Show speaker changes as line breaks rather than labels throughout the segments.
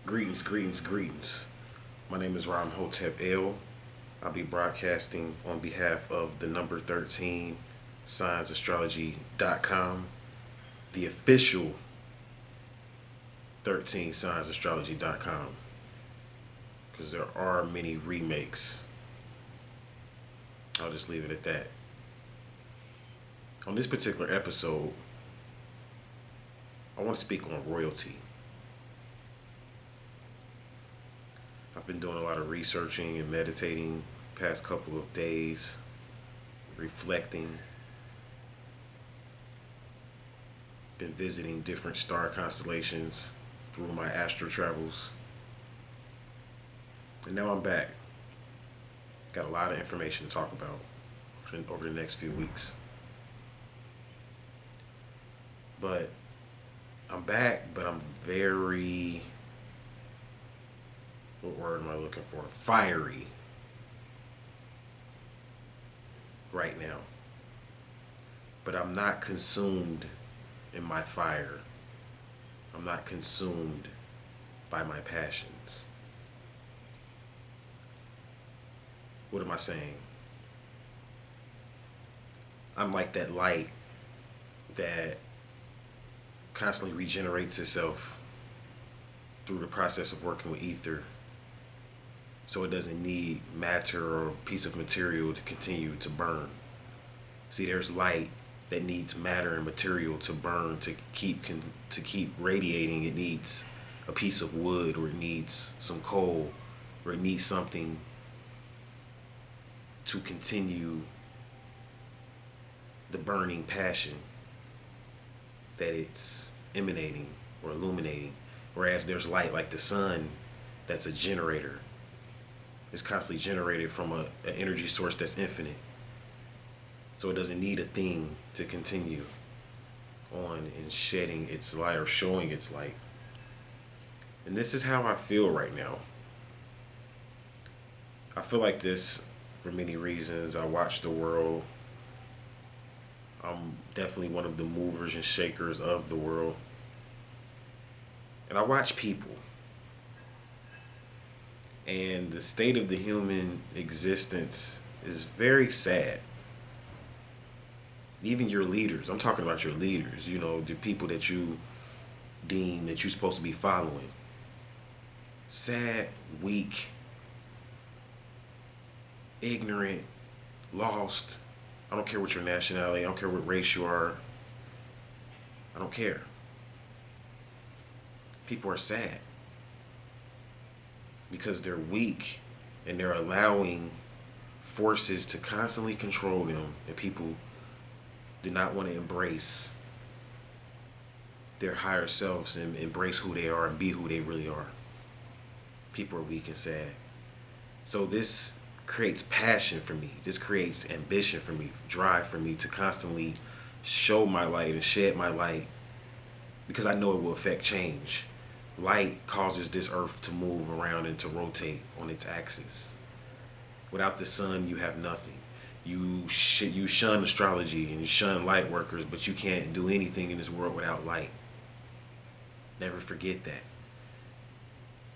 Greetings, greetings, greetings. My name is Ram Hotep L. I'll be broadcasting on behalf of the number 13 SignsAstrology.com, the official 13 SignsAstrology.com, because there are many remakes. I'll just leave it at that. On this particular episode, I want to speak on royalty. I've been doing a lot of researching and meditating past couple of days, reflecting, been visiting different star constellations through my astro travels. And now I'm back. Got a lot of information to talk about over the next few weeks. But I'm back, but I'm very, what word am I looking for? Fiery right now. But I'm not consumed in my fire. I'm not consumed by my passions. What am I saying? I'm like that light that constantly regenerates itself through the process of working with ether, so it doesn't need matter or piece of material to continue to burn. See, there's light that needs matter and material to burn, to keep radiating. It needs a piece of wood, or it needs some coal, or it needs something to continue the burning passion that it's emanating or illuminating. Whereas there's light like the sun that's a generator. It's constantly generated from an energy source that's infinite. So it doesn't need a thing to continue on and shedding its light or showing its light. And this is how I feel right now. I feel like this for many reasons. I watch the world. I'm definitely one of the movers and shakers of the world. And I watch people. And the state of the human existence is very sad. Even your leaders, I'm talking about your leaders, the people that you deem that you're supposed to be following. Sad, weak, ignorant, lost. I don't care what your nationality, I don't care what race you are. I don't care. People are sad because they're weak and they're allowing forces to constantly control them, and people do not want to embrace their higher selves and embrace who they are and be who they really are. People are weak and sad. So this creates passion for me. This creates ambition for me, drive for me to constantly show my light and shed my light, because I know it will affect change. Light causes this earth to move around and to rotate on its axis. Without the sun, you have nothing. You shun astrology and you shun light workers, but you can't do anything in this world without light. Never forget that.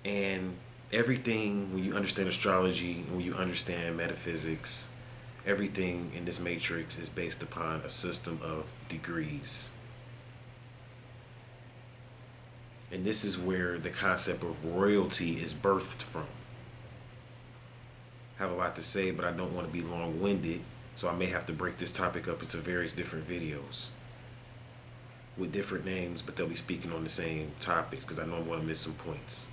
And everything, when you understand astrology, when you understand metaphysics, everything in this matrix is based upon a system of degrees. And this is where the concept of royalty is birthed from. I have a lot to say, but I don't want to be long-winded, so I may have to break this topic up into various different videos with different names, but they'll be speaking on the same topics, because I know I'm going to miss some points.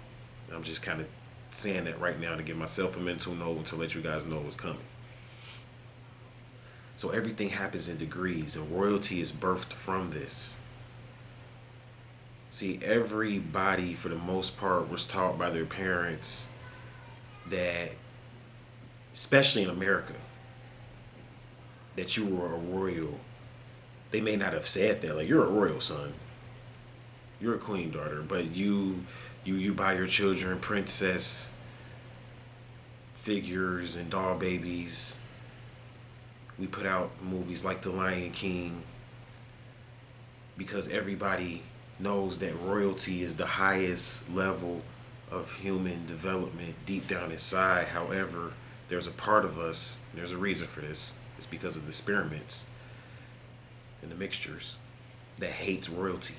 I'm just kind of saying that right now to give myself a mental note and to let you guys know what's coming. So everything happens in degrees, and royalty is birthed from this. See, everybody, for the most part, was taught by their parents that, especially in America, that you were a royal. They may not have said that, like, you're a royal son, you're a queen daughter, but you buy your children princess figures and doll babies. We put out movies like The Lion King because everybody knows that royalty is the highest level of human development deep down inside. However, there's a part of us, and there's a reason for this. It's because of the experiments and the mixtures that hates royalty.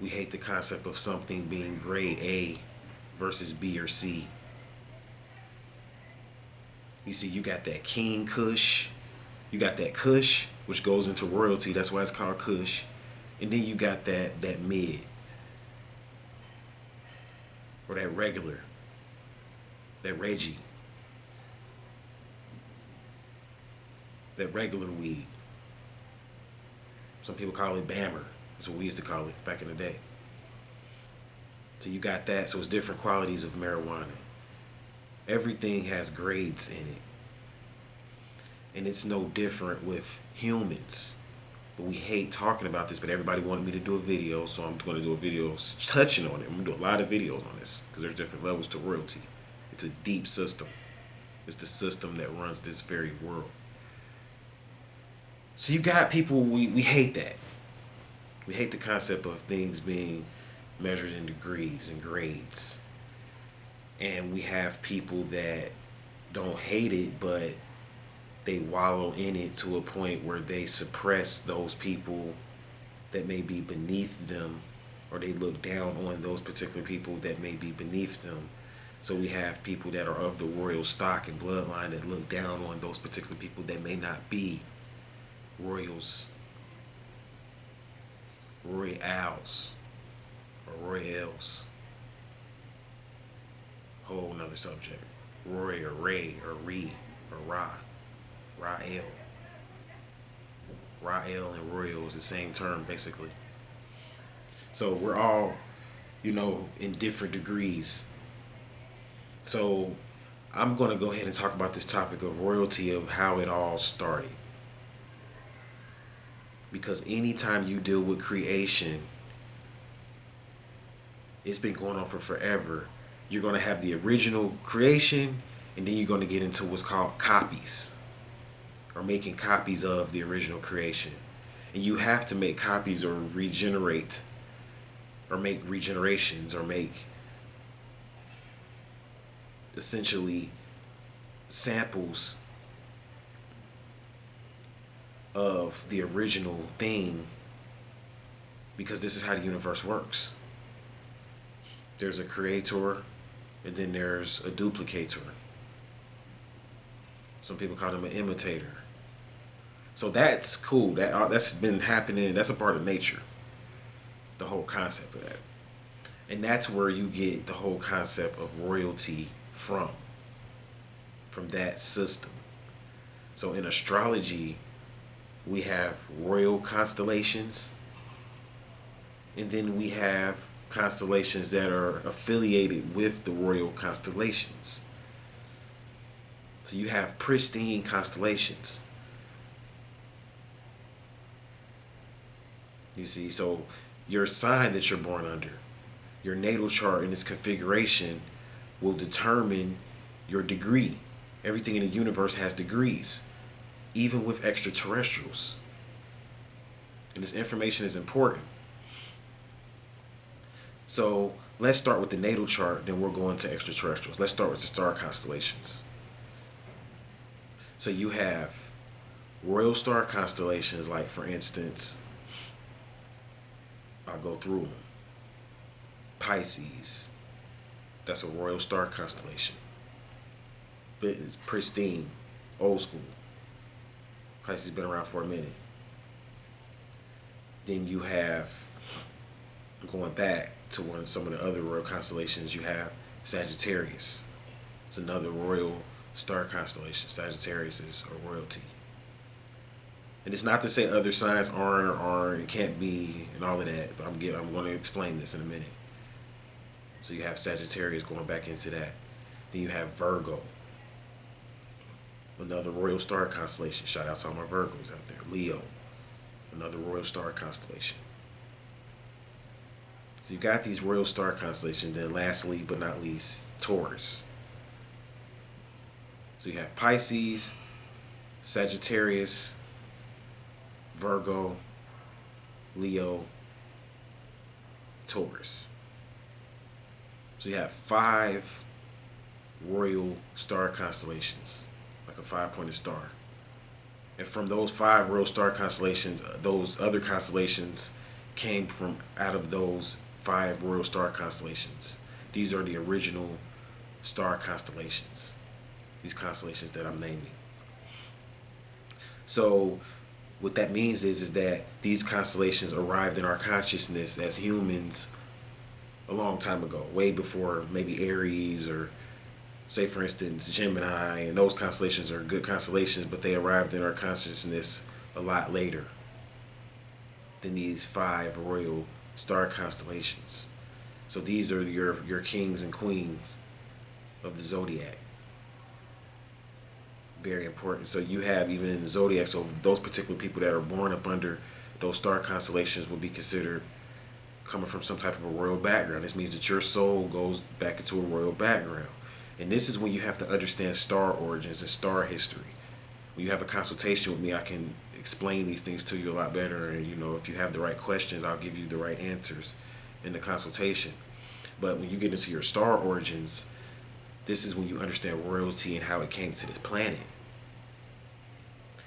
We hate the concept of something being grade A versus B or C. You see, you got that King Kush. You got that Kush, which goes into royalty. That's why it's called Kush. And then you got that mid. Or that regular. That Reggie. That regular weed. Some people call it Bammer. That's what we used to call it back in the day. So you got that. So it's different qualities of marijuana. Everything has grades in it. And it's no different with humans. But we hate talking about this, but everybody wanted me to do a video, so I'm going to do a video touching on it. I'm going to do a lot of videos on this because there's different levels to royalty. It's a deep system. It's the system that runs this very world. So you got people, we hate that. We hate the concept of things being measured in degrees and grades. And we have people that don't hate it, but they wallow in it to a point where they suppress those people that may be beneath them, or they look down on those particular people that may be beneath them. So we have people that are of the royal stock and bloodline that look down on those particular people that may not be royals, royals, or royals. Whole nother subject. Roy or Ray or Ree or Ra. Rael. Rael and royal is the same term, basically. So we're all, in different degrees. So I'm going to go ahead and talk about this topic of royalty, of how it all started. Because anytime you deal with creation, it's been going on for forever. You're going to have the original creation, and then you're going to get into what's called copies, or making copies of the original creation. And you have to make copies or regenerate, or make regenerations, or make essentially samples of the original thing, because this is how the universe works. There's a creator, and then there's a duplicator. Some people call them an imitator. So that's cool. That's been happening. That's a part of nature. The whole concept of that. And that's where you get the whole concept of royalty from that system. So in astrology, we have royal constellations, and then we have constellations that are affiliated with the royal constellations. So you have pristine constellations. You see, so your sign that you're born under, your natal chart and its configuration will determine your degree. Everything in the universe has degrees, even with extraterrestrials. And this information is important. So let's start with the natal chart, then we'll go into extraterrestrials. Let's start with the star constellations. So you have royal star constellations, like for instance, I'll go through them. Pisces, that's a royal star constellation. It's pristine, old school. Pisces has been around for a minute. Then you have, going back to some of the other royal constellations, you have Sagittarius. It's another royal star constellation. Sagittarius is a royalty. And it's not to say other signs aren't or aren't, it can't be, and all of that. But I'm going to explain this in a minute. So you have Sagittarius, going back into that. Then you have Virgo, another royal star constellation. Shout out to all my Virgos out there. Leo, another royal star constellation. So you got these royal star constellations. Then lastly but not least, Taurus. So you have Pisces, Sagittarius, Virgo, Leo, Taurus. So you have 5 royal star constellations, like a 5-pointed star. And from those 5 royal star constellations, those other constellations came from out of those 5 royal star constellations. These are the original star constellations. These constellations that I'm naming. So what that means is that these constellations arrived in our consciousness as humans a long time ago, way before maybe Aries or, say for instance, Gemini, and those constellations are good constellations, but they arrived in our consciousness a lot later than these 5 royal star constellations. So these are your kings and queens of the zodiac. Very important. So you have, even in the zodiac, so those particular people that are born up under those star constellations will be considered coming from some type of a royal background. This means that your soul goes back into a royal background. And this is when you have to understand star origins and star history. When you have a consultation with me, I can explain these things to you a lot better. And, if you have the right questions, I'll give you the right answers in the consultation. But when you get into your star origins, this is when you understand royalty and how it came to this planet.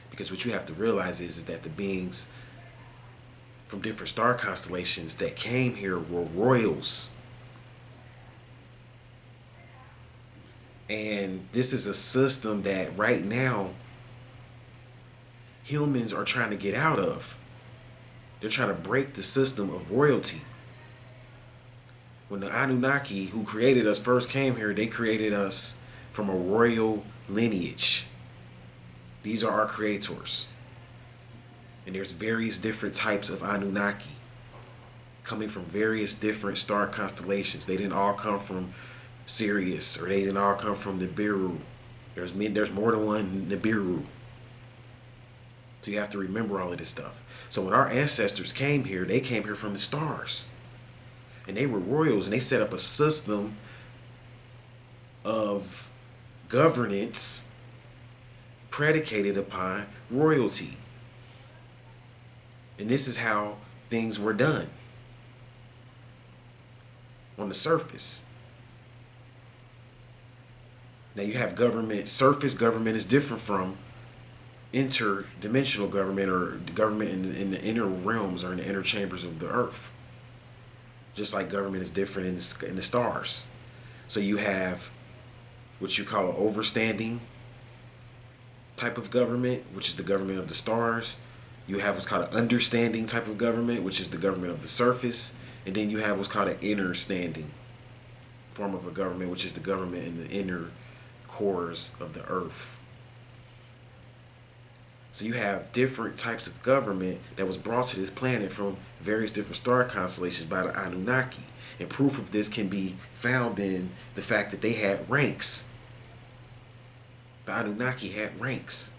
Because what you have to realize is that the beings from different star constellations that came here were royals. And this is a system that right now humans are trying to get out of. They're trying to break the system of royalty. When the Anunnaki, who created us, first came here, they created us from a royal lineage. These are our creators. And there's various different types of Anunnaki coming from various different star constellations. They didn't all come from Sirius, or they didn't all come from Nibiru. There's more than one Nibiru. So you have to remember all of this stuff. So when our ancestors came here, they came here from the stars. And they were royals, and they set up a system of governance predicated upon royalty. And this is how things were done on the surface. Now you have government. Surface government is different from interdimensional government, or government in the inner realms, or in the inner chambers of the earth. Just like government is different in the stars. So you have what you call an overstanding type of government, which is the government of the stars. You have what's called an understanding type of government, which is the government of the surface. And then you have what's called an inner standing form of a government, which is the government in the inner cores of the earth. So you have different types of government that was brought to this planet from various different star constellations by the Anunnaki. And proof of this can be found in the fact that they had ranks. The Anunnaki had ranks.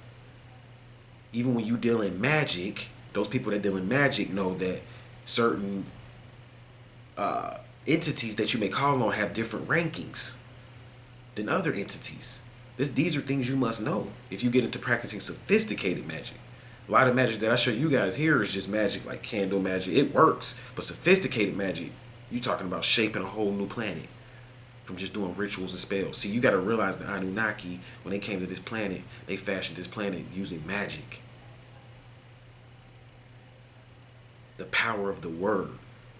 Even when you deal in magic, those people that deal in magic know that certain entities that you may call on have different rankings than other entities. These are things you must know if you get into practicing sophisticated magic. A lot of magic that I show you guys here is just magic, like candle magic. It works, but sophisticated magic, you're talking about shaping a whole new planet from just doing rituals and spells. See, you got to realize the Anunnaki, when they came to this planet, they fashioned this planet using magic. The power of the word.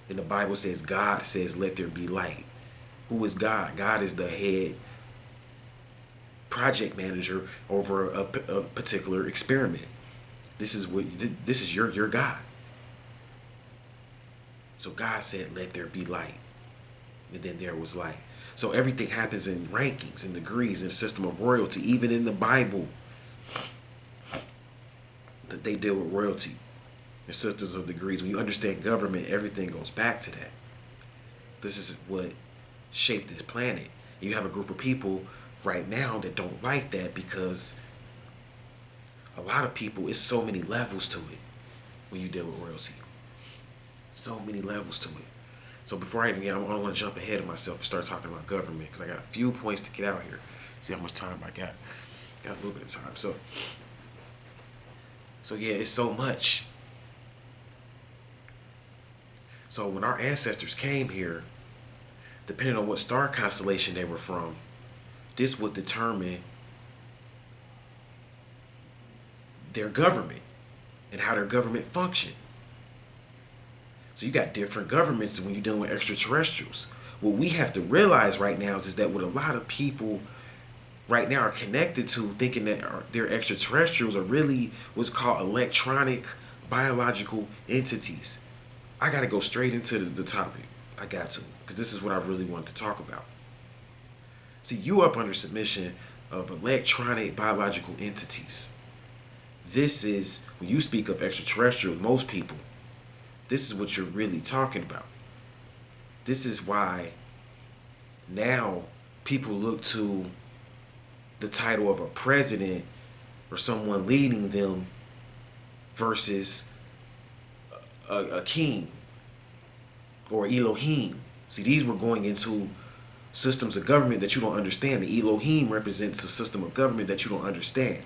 And the Bible says, God says, let there be light. Who is God? God is the head project manager over a particular experiment. This is your God. So God said, let there be light. And then there was light. So everything happens in rankings and degrees and system of royalty. Even in the Bible, that they deal with royalty and systems of degrees. When you understand government, everything goes back to that. This is what shaped this planet. You have a group of people right now that don't like that, because a lot of people, it's so many levels to it when you deal with royalty. So many levels to it. So before I don't want to jump ahead of myself and start talking about government, because I got a few points to get out here. See how much time I got. Got a little bit of time. So yeah, it's so much. So when our ancestors came here, depending on what star constellation they were from, this would determine their government and how their government functioned. So you got different governments when you're dealing with extraterrestrials. What we have to realize right now is that what a lot of people right now are connected to, thinking that they're extraterrestrials, are really what's called electronic biological entities. I got to go straight into the topic. I got to, because this is what I really want to talk about. See, you up under submission of electronic biological entities. This is, when you speak of extraterrestrial, most people, this is what you're really talking about. This is why now people look to the title of a president or someone leading them versus a king or Elohim. See, these were going into systems of government that you don't understand. The Elohim represents a system of government that you don't understand.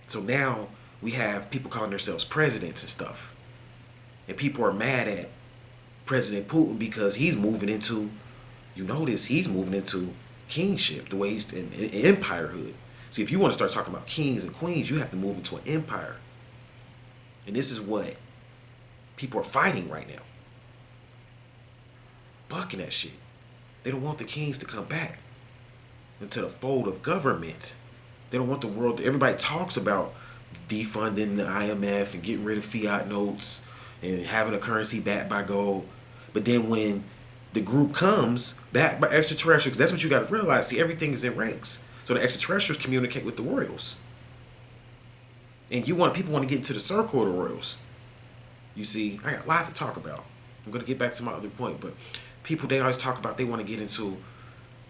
So now we have people calling themselves presidents and stuff. And people are mad at President Putin because he's moving into, you notice he's moving into kingship, the way he's in empirehood. See, if you want to start talking about kings and queens, you have to move into an empire. And this is what people are fighting right now. Bucking that shit. They don't want the kings to come back into the fold of government. They don't want the world. Everybody talks about defunding the IMF and getting rid of fiat notes and having a currency backed by gold. But then when the group comes backed by extraterrestrials, because that's what you got to realize. See, everything is in ranks. So the extraterrestrials communicate with the royals. And people want to get into the circle of the royals. You see, I got a lot to talk about. I'm going to get back to my other point, but people, they always talk about they want to get into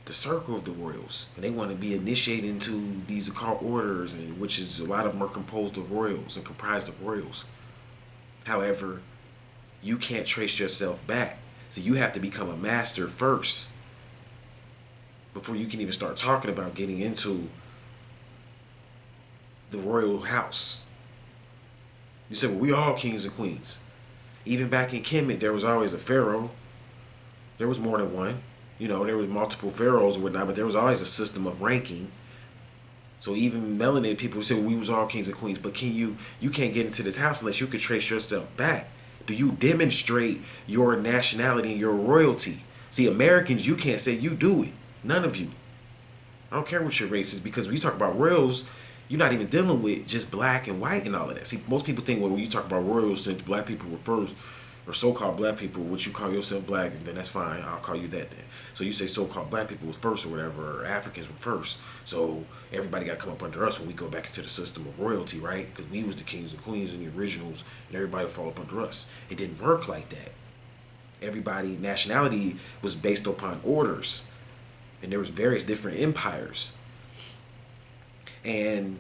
the circle of the royals, and they want to be initiated into these occult orders, and which is a lot of them are composed of royals and comprised of royals. However, you can't trace yourself back. So you have to become a master first before you can even start talking about getting into the royal house. You say, well, we all kings and queens. Even back in Kemet, there was always a pharaoh. There was more than one. You know, there was multiple pharaohs or whatnot, but there was always a system of ranking. So even melanated people say, well, we was all kings and queens. But you can't get into this house unless you can trace yourself back. Do you demonstrate your nationality and your royalty? See, Americans, you can't say you do it. None of you. I don't care what your race is, because when you talk about royals, you're not even dealing with just black and white and all of that. See, most people think, well, when you talk about royals, since black people were first, or so-called black people, which you call yourself black, and then that's fine, I'll call you that then. So you say so-called black people was first or whatever, or Africans were first, so everybody got to come up under us when we go back into the system of royalty, right? Because we was the kings and queens and the originals, and everybody would fall up under us. It didn't work like that. Everybody, nationality was based upon orders, and there was various different empires. And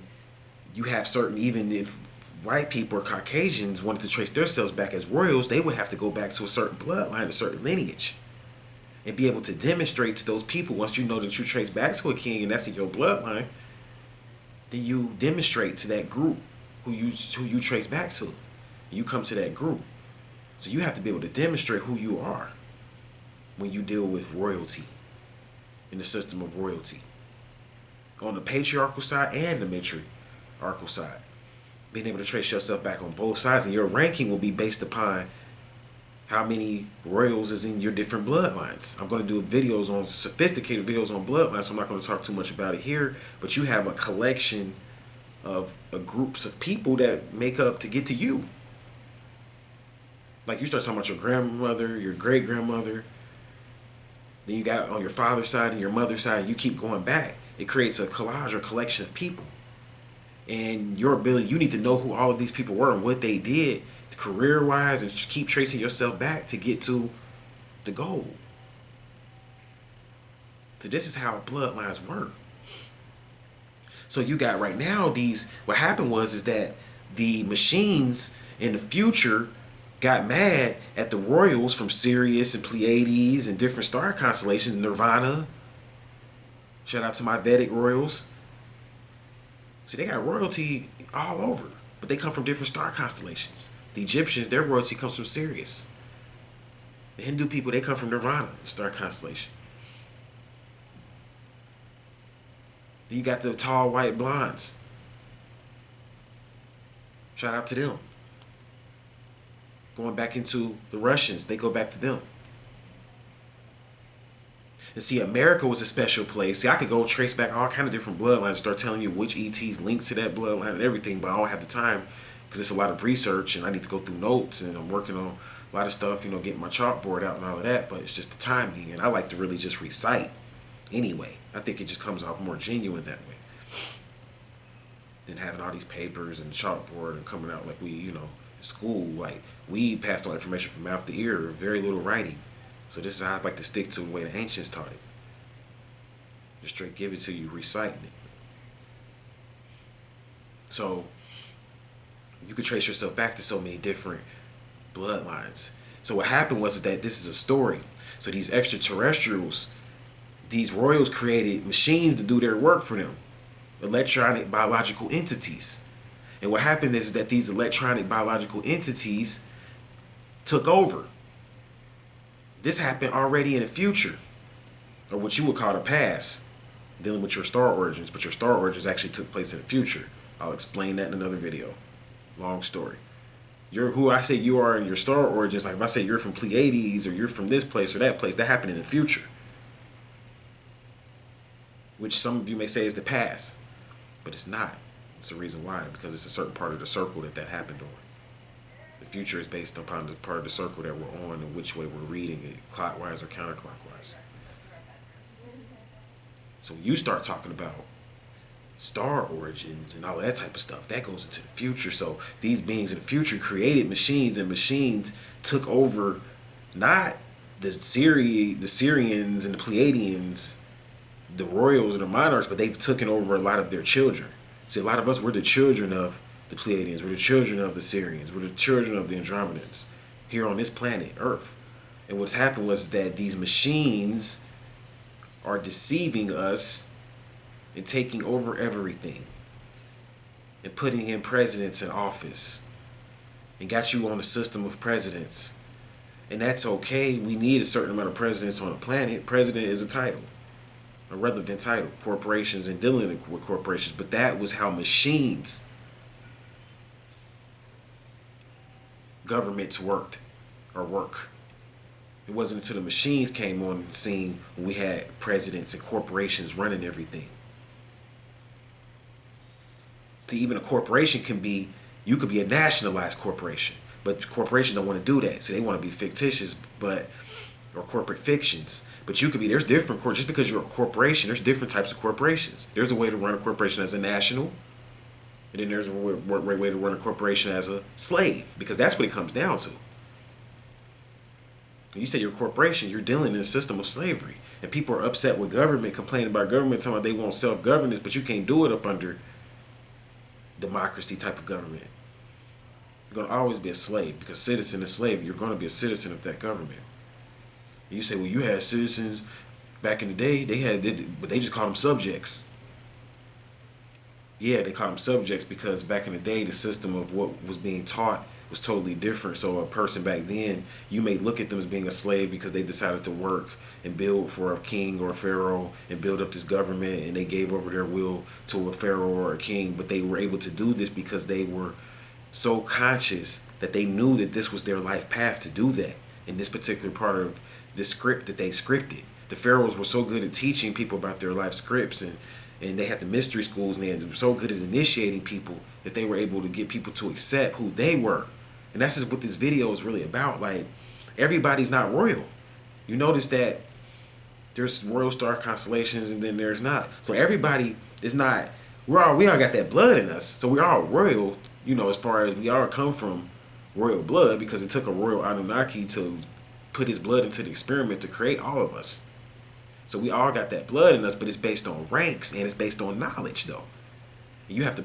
you have certain, even if white people or Caucasians wanted to trace themselves back as royals, they would have to go back to a certain bloodline, a certain lineage, and be able to demonstrate to those people, once you know that you trace back to a king and that's in your bloodline, then you demonstrate to that group who you trace back to. You come to that group. So you have to be able to demonstrate who you are when you deal with royalty, in the system of royalty, on the patriarchal side and the matriarchal side. Being able to trace yourself back on both sides, and your ranking will be based upon how many royals is in your different bloodlines. I'm going to do videos on, sophisticated videos on bloodlines, so I'm not going to talk too much about it here, but you have a collection of groups of people that make up to get to you. Like you start talking about your grandmother, your great-grandmother, then you got on your father's side and your mother's side, and you keep going back. It creates a collage or collection of people. And your ability, you need to know who all of these people were and what they did career-wise, and keep tracing yourself back to get to the goal. So this is how bloodlines work. So you got right now what happened is that the machines in the future got mad at the royals from Sirius and Pleiades and different star constellations, Nirvana. Shout out to my Vedic royals. See, they got royalty all over, but they come from different star constellations. The Egyptians, their royalty comes from Sirius. The Hindu people, they come from Nirvana, the star constellation. Then you got the tall white blondes. Shout out to them. Going back into the Russians, they go back to them. And see, America was a special place. See, I could go trace back all kind of different bloodlines and start telling you which ETs linked to that bloodline and everything, but I don't have the time because it's a lot of research and I need to go through notes and I'm working on a lot of stuff, getting my chalkboard out and all of that, but it's just the timing and I like to really just recite anyway. I think it just comes off more genuine that way than having all these papers and chalkboard and coming out like we, in school, like we passed on information from mouth to ear, very little writing. So this is how I'd like to stick to the way the ancients taught it. Just straight give it to you, reciting it. So you could trace yourself back to so many different bloodlines. So what happened was that this is a story. So these extraterrestrials, these royals created machines to do their work for them. Electronic biological entities. And what happened is that these electronic biological entities took over. This happened already in the future, or what you would call the past, dealing with your star origins, but your star origins actually took place in the future. I'll explain that in another video. Long story. You're who I say you are in your star origins, like if I say you're from Pleiades or you're from this place or that place, that happened in the future. Which some of you may say is the past, but it's not. It's the reason why, because it's a certain part of the circle that happened on. The future is based upon the part of the circle that we're on and which way we're reading it, clockwise or counterclockwise. So when you start talking about star origins and all of that type of stuff, that goes into the future. So these beings in the future created machines, and machines took over not the Syrians and the Pleiadians, the royals and the monarchs, but they've taken over a lot of their children. See, a lot of us, we're the children of the Pleiadians, we're the children of the Syrians, we're the children of the Andromedans here on this planet, Earth. And what's happened was that these machines are deceiving us and taking over everything and putting in presidents in office and got you on a system of presidents. And that's okay. We need a certain amount of presidents on the planet. President is a title, a relevant title. Corporations and dealing with corporations. But that was how machines, governments worked or work. It wasn't until the machines came on the scene when we had presidents and corporations running everything. To even a corporation you could be a nationalized corporation, but corporations don't want to do that, so they want to be fictitious, or corporate fictions. But you could be, there's different, just because you're a corporation, there's different types of corporations. There's a way to run a corporation as a national, and then there's a way to run a corporation as a slave, because that's what it comes down to. When you say you're a corporation, you're dealing in a system of slavery, and people are upset with government, complaining about government, talking about they want self-governance, but you can't do it up under democracy type of government. You're going to always be a slave, because citizen is slave. You're going to be a citizen of that government. And you say, well, you had citizens back in the day, but they just called them subjects. Yeah, they called them subjects because back in the day, the system of what was being taught was totally different. So a person back then, you may look at them as being a slave because they decided to work and build for a king or a pharaoh and build up this government, and they gave over their will to a pharaoh or a king. But they were able to do this because they were so conscious that they knew that this was their life path to do that in this particular part of the script that they scripted. The pharaohs were so good at teaching people about their life scripts, and they had the mystery schools, and they were so good at initiating people that they were able to get people to accept who they were. And that's just what this video is really about. Like, everybody's not royal. You notice that there's royal star constellations and then there's not. So everybody is not, we all got that blood in us. So we're all royal, as far as we all come from royal blood, because it took a royal Anunnaki to put his blood into the experiment to create all of us. So we all got that blood in us, but it's based on ranks and it's based on knowledge, though. You have to